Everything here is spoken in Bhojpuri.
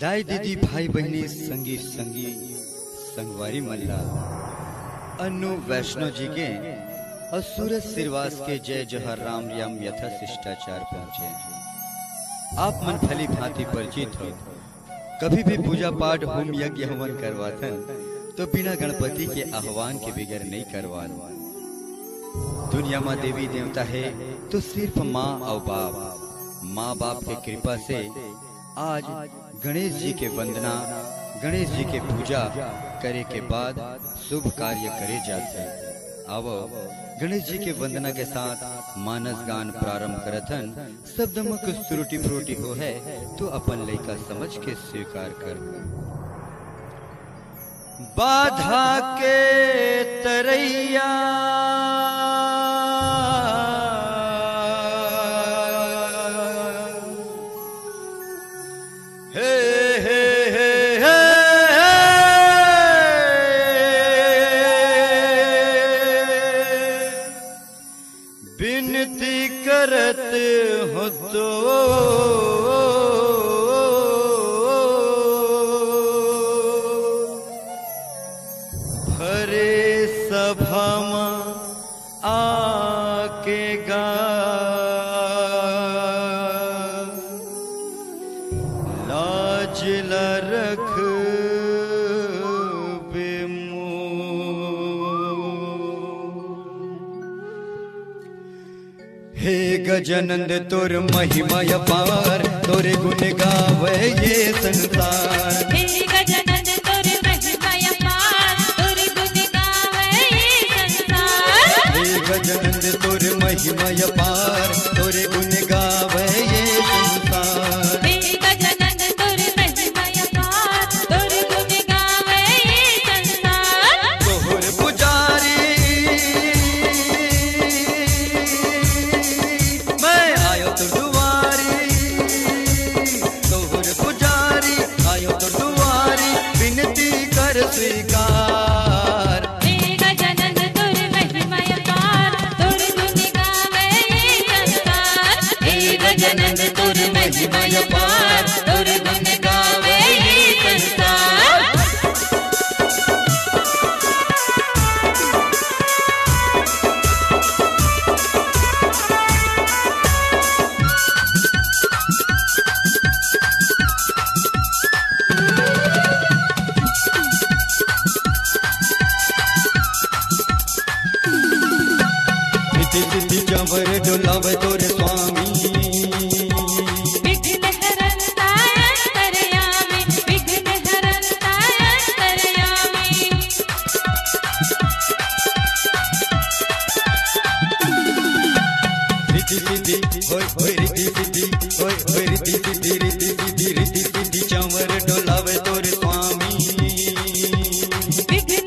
दाई दीदी भाई बहनी संगी संगी संगवारी मल्ला अनु वैष्णो जी के और सूरज सिरवास के जय जहर राम रियाम यथा शिष्टाचार पहुंचे। आप मन भली भांति परिचित हो, कभी भी पूजा पाठ होम यज्ञ हवन करवाथन तो बिना गणपति के आह्वान के बिगड़ नहीं करवान। दुनिया में देवी देवता है तो सिर्फ माँ और बाप। माँ बाप के कृपा से आज गणेश जी के वंदना, गणेश जी के पूजा करे के बाद शुभ कार्य करे जाते। अब गणेश जी के वंदना के साथ मानस गान प्रारंभ करथन। शब्द में कुछ त्रुटि फ्रूटि हो है तो अपन लइका समझ के स्वीकार कर। बाधा के तरैया बिनती करत हो तो भरे सभा में आके गा लाज ला रख हे गजानंद तोर महिमा अपार, तोरे गुण गावे ये संसार। हे गजानंद तोर महिमा अपार, तोरे गुण गावे ये संसार। हे गजानंद तोर महिमा अपार, तोरे गुण गावे ये संसार। हे गजानंद तोर महिमा अपार, तोरे गुण गावे ये संसार। तोहर पुजारी स्वीकार। हे गजानंद तोर महिमा अपार, तोर गुण गावे ये संसार। हे गजानंद तोर महिमा अपार, तोर गुण गावे ये संसार। सिद्धि चंवर डोलावे तोरे स्वामी, विघ्न हरन्ता अंतर्यामी, विघ्न हरन्ता अंतर्यामी। रिद्धि सिद्धि होय रिद्धि सिद्धि होय रिद्धि सिद्धि रिद्धि सिद्धि रिद्धि सिद्धि चंवर डोलावे तोरे स्वामी। विघ्न